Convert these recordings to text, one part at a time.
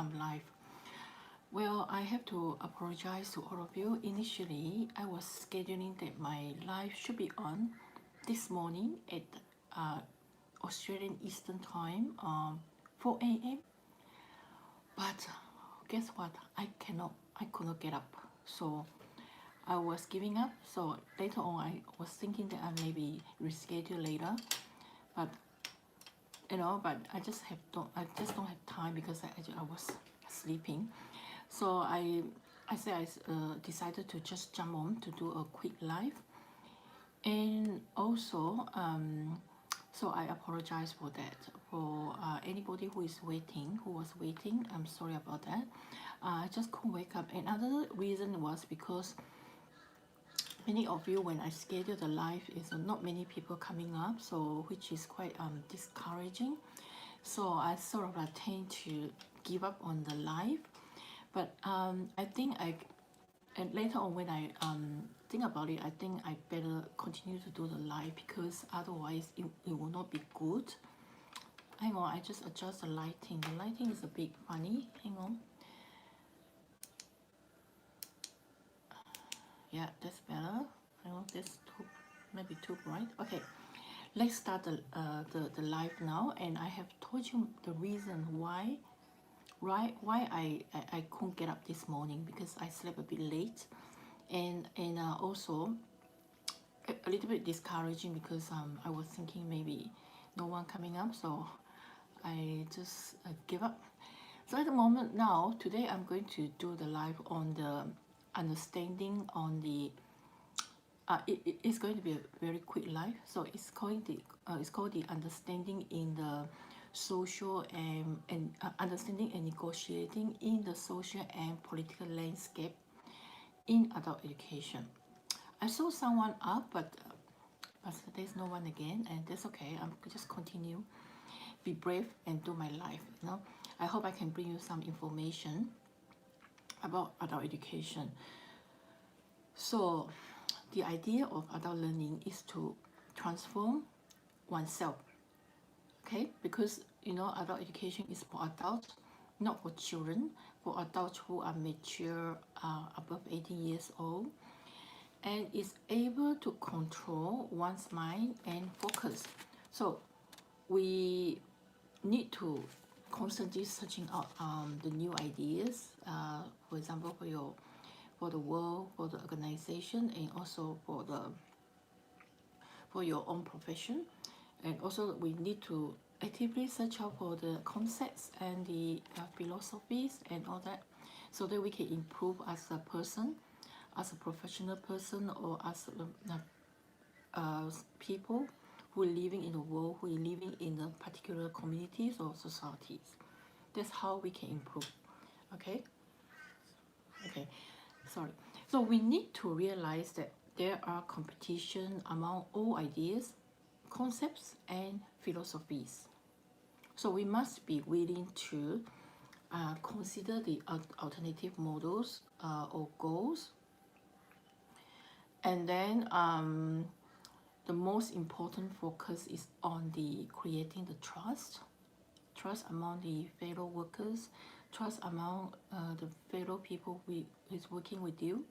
I'm live. Well, I have to apologize to all of you. Initially, I was scheduling that my live should be on this morning at Australian Eastern Time, 4 a.m. But guess what? I could not get up. So I was giving up. So later on, I was thinking that I maybe reschedule later. But but I just don't have time because I was sleeping. So I decided to just jump on to do a quick live, and also so I apologize for that. For anybody who was waiting, I'm sorry about that. I just couldn't wake up. Another reason was because many of you, when I schedule the live, is not many people coming up, so which is quite discouraging. So I sort of tend to give up on the live. But I think and later on when I think about it, I think I better continue to do the live because otherwise it will not be good. Hang on, I just adjust the lighting. The lighting is a bit funny. Hang on. Yeah, that's better. Hang on, that's maybe too bright. Okay, let's start the live now. And I have told you the reason why I couldn't get up this morning, because I slept a bit late, and also a little bit discouraging because I was thinking maybe no one coming up, so I just give up. So at the moment now, today I'm going to do the live on the understanding on the it's going to be a very quick live. So it's called the understanding in the social and understanding and negotiating in the social and political landscape in adult education. I saw someone up, but there's no one again, and that's okay. I'm just continue, be brave, and do my life. I hope I can bring you some information about adult education. So the idea of adult learning is to transform oneself, okay? Because adult education is for adults, not for children, for adults who are mature, above 18 years old, and is able to control one's mind and focus. So we need to constantly searching out the new ideas, for example, for the world, for the organization, and also for your own profession. And also we need to actively search out for the concepts and the philosophies and all that, so that we can improve as a person, as a professional person, or as people who are living in the world, who are living in the particular communities or societies. That's how we can improve. Okay, sorry. So we need to realize that there are competition among all ideas, concepts, and philosophies. So we must be willing to consider the alternative models or goals. And then the most important focus is on the creating the trust among the fellow workers, trust among the fellow people who is working with you,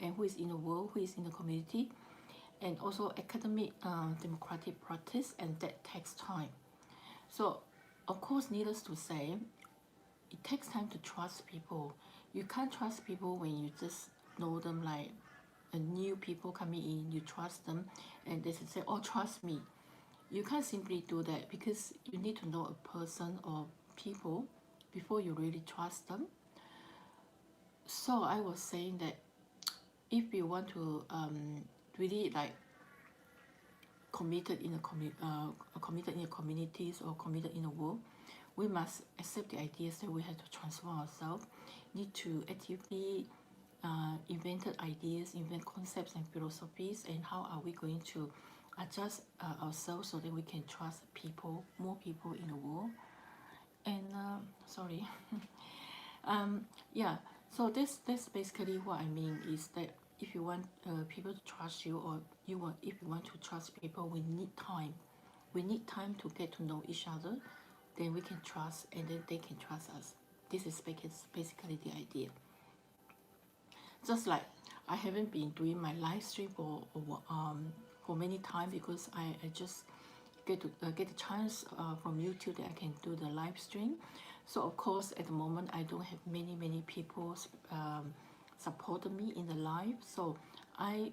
and who is in the world, who is in the community, and also academic democratic practice, and that takes time. So of course, needless to say, it takes time to trust people. You can't trust people when you just know them, like a new people coming in, you trust them and they say, oh, trust me. You can't simply do that, because you need to know a person or people before you really trust them. So I was saying that if you want to really like committed in a communities or committed in the world, we must accept the ideas that we have to transform ourselves, need to actively invent ideas, invent concepts and philosophies, and how are we going to adjust ourselves so that we can trust people, more people in the world. And sorry, yeah. So that's basically what I mean, is that if you want people to trust you, or if you want to trust people, we need time. We need time to get to know each other. Then we can trust, and then they can trust us. This is basically the idea. Just like I haven't been doing my live stream for many time, because I just get a chance from YouTube that I can do the live stream. So of course at the moment I don't have many people supporting me in the live. So I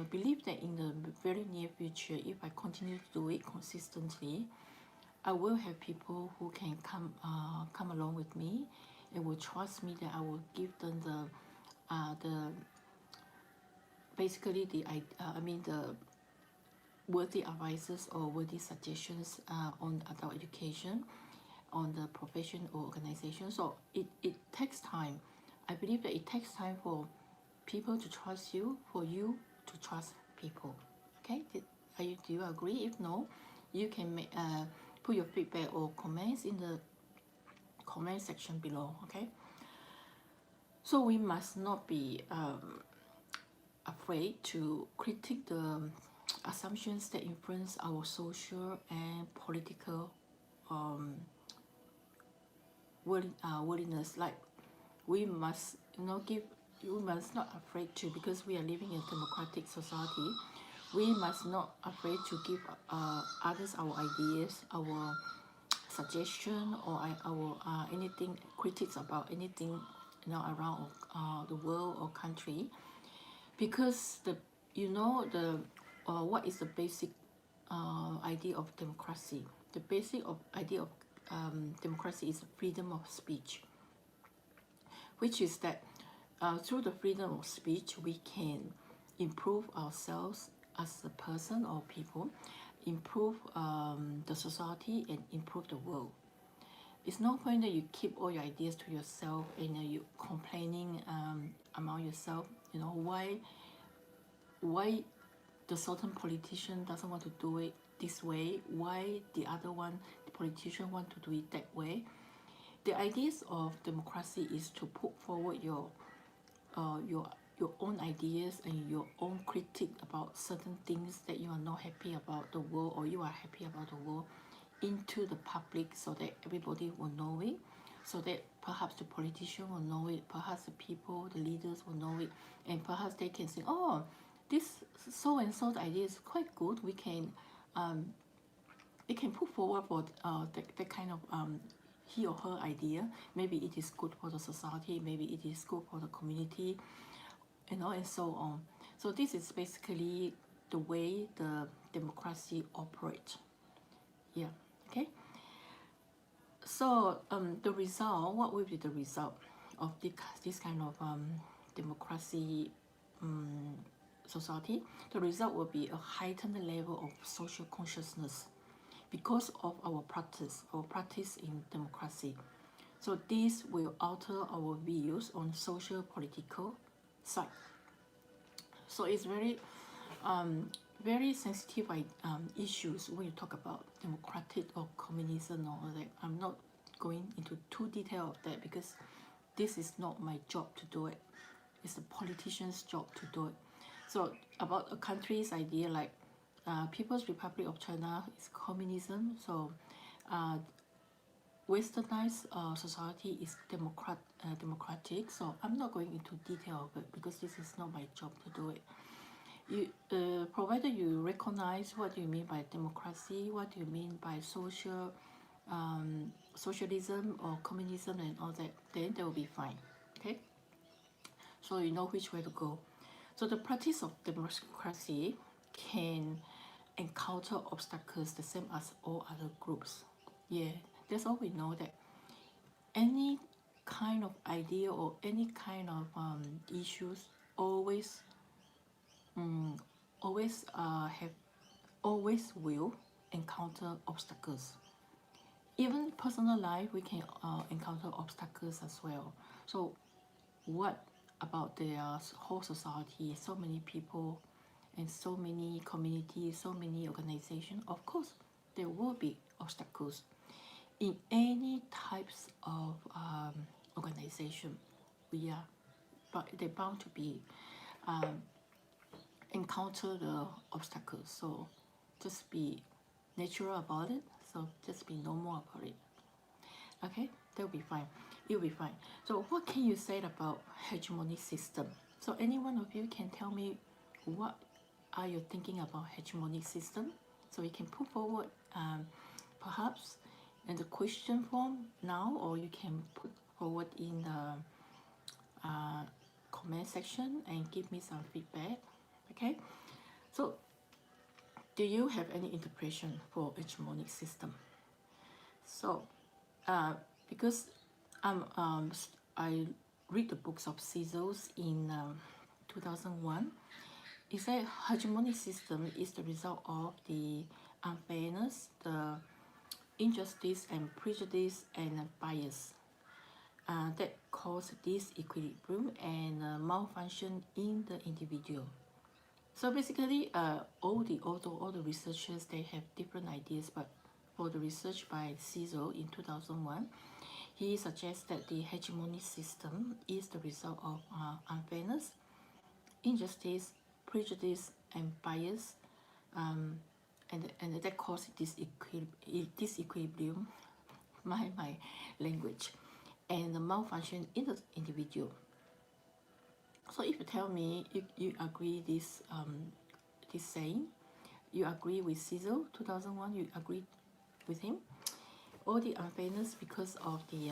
believe that in the very near future, if I continue to do it consistently, I will have people who can come along with me and will trust me that I will give them the basically the worthy advices or worthy suggestions on adult education, on the profession or organization. So it takes time. I believe that it takes time for people to trust you, for you to trust people. Okay, do you agree? If no, you can put your feedback or comments in the comment section below. Okay, so we must not be afraid to critique the assumptions that influence our social and political willingness. Like we must we must not afraid to, because we are living in a democratic society, we must not afraid to give others our ideas, our suggestion, or our anything critics about anything around the world or country, because the what is the basic idea of democracy? The basic idea of democracy is freedom of speech, which is that through the freedom of speech we can improve ourselves as a person or people, improve the society, and improve the world. It's no point that you keep all your ideas to yourself and you complaining among yourself. Why the certain politician doesn't want to do it this way, why the other one, the politician, want to do it that way. The ideas of democracy is to put forward your own ideas and your own critique about certain things that you are not happy about the world, or you are happy about the world, into the public, so that everybody will know it, so that perhaps the politician will know it, perhaps the people, the leaders will know it, and perhaps they can say, oh, this so and so idea is quite good. We can it can put forward for that kind of he or her idea. Maybe it is good for the society, maybe it is good for the community, and so on. So this is basically the way the democracy operates. Yeah. Okay. So the result, what will be the result of this kind of democracy society? The result will be a heightened level of social consciousness because of our practice in democracy. So this will alter our views on social political side. So it's very sensitive issues when you talk about democratic or communism or all that. I'm not going into too detail of that, because this is not my job to do it. It's the politician's job to do it. So about a country's idea, like People's Republic of China is communism. So westernized society is democratic. So I'm not going into detail of it, because this is not my job to do it. Provided you recognize what do you mean by democracy, what do you mean by socialism or communism and all that, then they will be fine. Okay, so you know which way to go. So the practice of democracy can encounter obstacles the same as all other groups. Yeah, that's all we know, that any kind of idea or any kind of issues always will encounter obstacles. Even personal life, we can encounter obstacles as well. So what about the whole society? So many people and so many communities, so many organizations. Of course, there will be obstacles in any types of organization. But they're bound to be encounter the obstacles. So just be natural about it. So just be normal about it. Okay, that'll be fine. you'll be fine. So what can you say about hegemony system? So any one of you can tell me what are you thinking about hegemony system? So you can put forward perhaps in the question form now, or you can put forward in the comment section and give me some feedback. Okay, so do you have any interpretation for hegemonic system? So because I read the books of Caesars in 2001, it said hegemonic system is the result of the unfairness, the injustice and prejudice and bias that cause disequilibrium and malfunction in the individual. So basically, all the researchers, they have different ideas, but for the research by Caesar in 2001, he suggests that the hegemony system is the result of unfairness, injustice, prejudice, and bias, and that causes disequilibrium, my language, and the malfunction in the individual. So if you tell me you agree this saying, you agree with Caesar 2001, you agree with him, all the unfairness because of the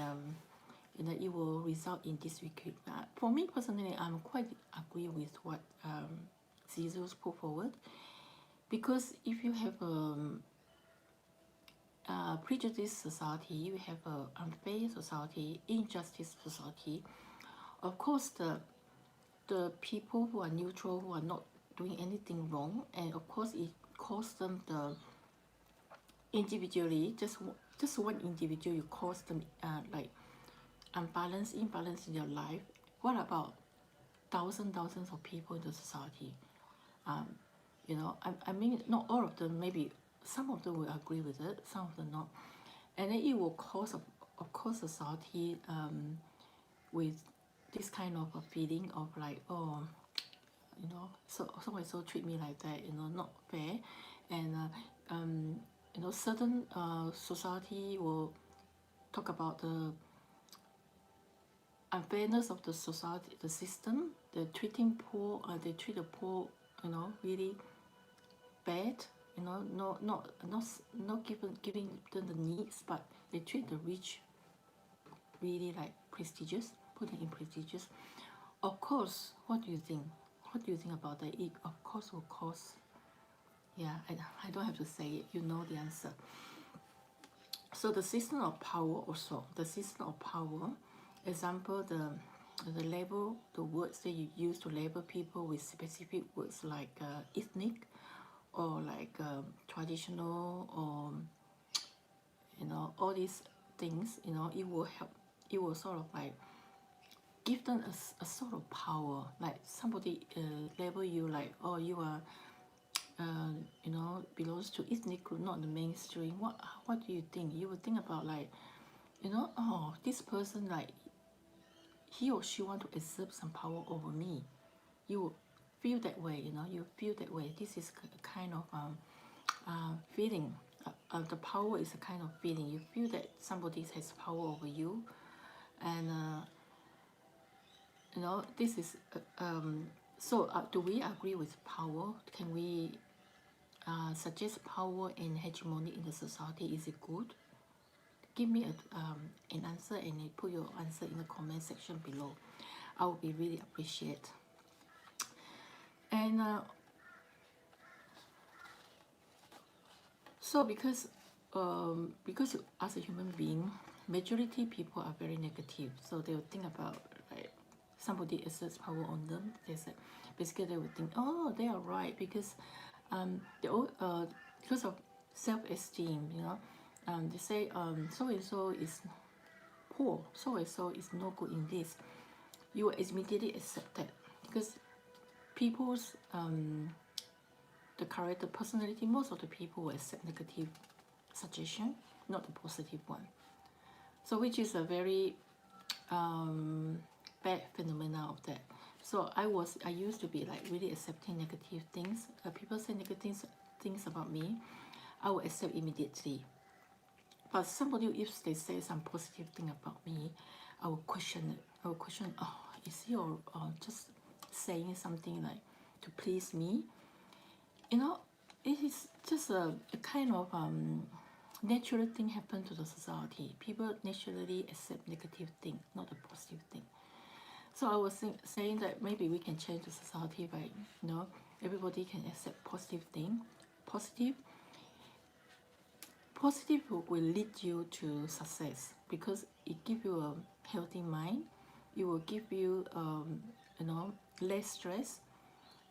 it will result in disequilibrium. For me personally, I'm quite agree with what Caesar's put forward, because if you have a prejudiced society, you have an unfair society, injustice society, of course the people who are neutral, who are not doing anything wrong, and of course it costs them the individually, just one individual, you cause them like imbalance in their life. What about thousands of people in the society? You know, I mean, not all of them, maybe some of them will agree with it, some of them not, and then it will cause of course society with this kind of a feeling of like, oh, you know, so and so treat me like that, you know, not fair, and you know, certain society will talk about the unfairness of the society, the system, the treating poor, they treat the poor, you know, really bad, you know, not giving them the needs, but they treat the rich really like prestigious, put them in prestigious. Of course, what do you think? What do you think about that? It of course will cause, yeah, I don't have to say it, you know the answer. So the system of power also, the system of power, example, the label, the words that you use to label people with specific words like ethnic, or like traditional, or you know, all these things, you know, it will help, it will sort of like give them a sort of power, like somebody label you like, oh, you are you know, belongs to ethnic group, not the mainstream. What do you think? You would think about like, you know, oh, this person, like he or she want to exert some power over me. You will feel that way, you know, you feel that way. This is a kind of feeling. The power is a kind of feeling. You feel that somebody has power over you, and you know, this is so do we agree with power? Can we suggest power and hegemony in the society? Is it good? Give me an answer, and put your answer in the comment section below. I would be really appreciate. And so because as a human being, majority people are very negative, so they will think about like somebody exerts power on them. They said basically they would think, oh, they are right, because they all because of self-esteem, you know, they say so and so is poor, so and so is no good in this. You will immediately accept that, because people's the character, personality, most of the people will accept negative suggestion, not the positive one. So which is a very bad phenomena of that. So I used to be like really accepting negative things. People say negative things about me, I will accept immediately. But somebody, if they say some positive thing about me, I will question it. I will question, oh, is he or just saying something like to please me? You know, it is just a kind of natural thing happen to the society. People naturally accept negative thing, not a positive thing. So I was saying that maybe we can change the society by, you know, everybody can accept positive thing. Positive will lead you to success because it gives you a healthy mind. It will give you, you know, less stress.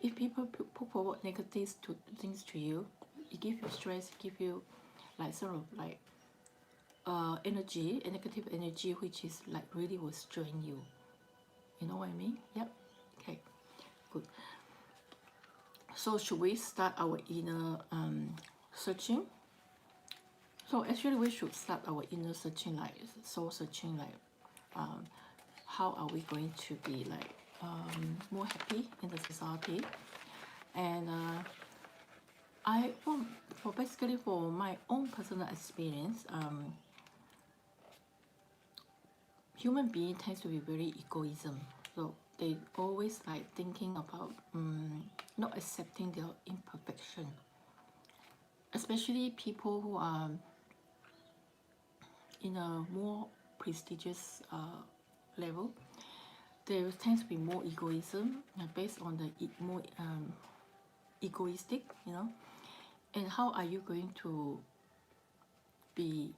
If people put forward negative things to you, it gives you stress, it gives you like sort of like energy, a negative energy, which is like really will strain you. You know what I mean? Yep. Okay. Good. So should we start our inner searching? So actually we should start our inner searching, like soul searching, like how are we going to be like more happy in the society. And for basically for my own personal experience, human being tends to be very egoism. So they always like thinking about not accepting their imperfection. Especially people who are in a more prestigious level, there tends to be more egoism based on the more egoistic, you know. And how are you going to be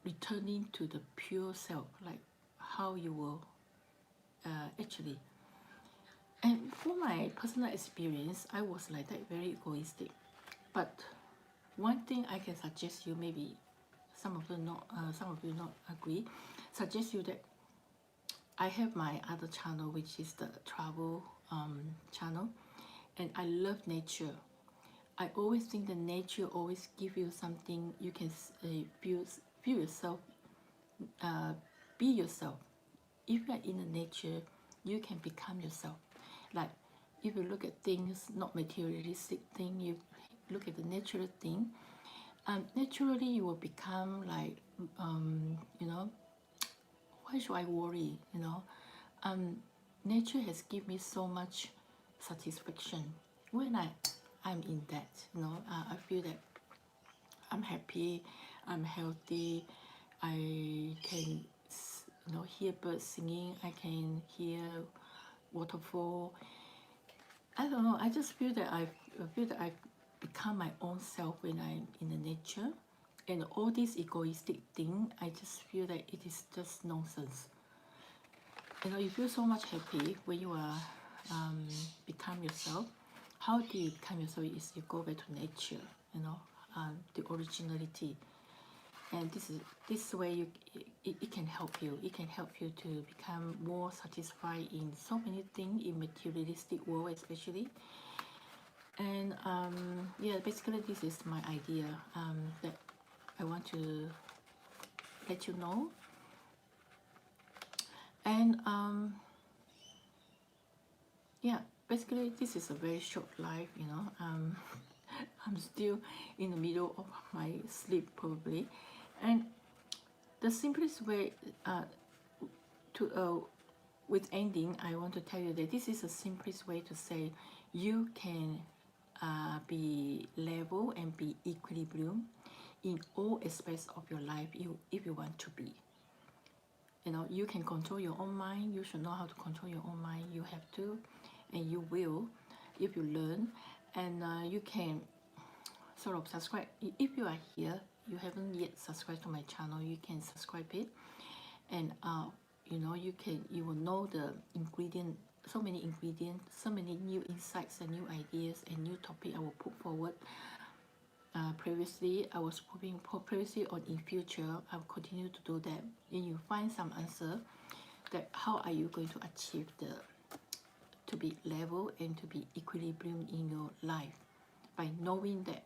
returning to the pure self, like how you will actually. And for my personal experience, I was like that, very egoistic. But one thing I can suggest you, maybe some of you not agree, suggest you that I have my other channel, which is the travel channel, and I love nature. I always think that nature always give you something you can feel yourself, be yourself. If you are in the nature, you can become yourself. Like if you look at things, not materialistic thing, you look at the natural thing, naturally you will become like, you know, why should I worry, you know? Nature has given me so much satisfaction. When I'm in that, you know, I feel that I'm happy, I'm healthy, I can, you know, hear birds singing, I can hear waterfall. I don't know, I just feel that I feel that I've become my own self when I'm in the nature. And all this egoistic thing, I just feel that it is just nonsense. You know, you feel so much happy when you are become yourself. How do you become yourself? Is you go back to nature, you know, the originality. And this way you it can help you. It can help you to become more satisfied in so many things, in materialistic world especially. And yeah, basically this is my idea that I want to let you know. And yeah, basically this is a very short life, you know. I'm still in the middle of my sleep probably. And the simplest way with ending, I want to tell you that this is the simplest way to say you can be level and be equilibrium in all aspects of your life if you want to be. You know, you can control your own mind. You should know how to control your own mind. You have to, and you will if you learn. And you can sort of subscribe. If you are here, you haven't yet subscribed to my channel, you can subscribe it. And you know, you will know the ingredient, so many ingredients, so many new insights and new ideas and new topic I will put forward. Previously I was putting previously on in future, I'll continue to do that. And you find some answer that how are you going to achieve to be level and to be equilibrium in your life, by knowing that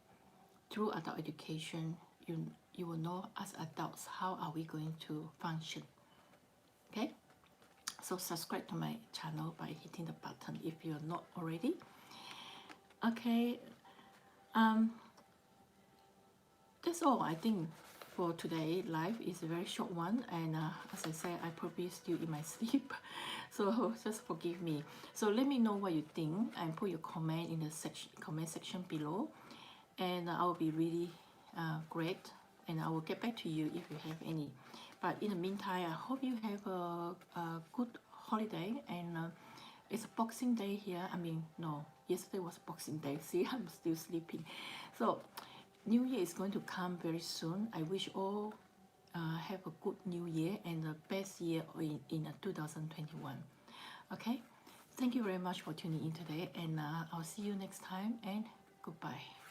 through adult education you will know as adults how are we going to function. Okay, so subscribe to my channel by hitting the button if you're not already. Okay, that's all I think. for today live is a very short one, and as I said, I probably still in my sleep, so just forgive me. So let me know what you think and put your comment in the comment section below, and I will be really great, and I will get back to you if you have any. But in the meantime, I hope you have a good holiday, and it's a Boxing Day here. I mean, no, yesterday was Boxing Day. See, I'm still sleeping. So New Year is going to come very soon. I wish all have a good New Year and the best year in 2021. Okay, thank you very much for tuning in today, and I'll see you next time, and goodbye.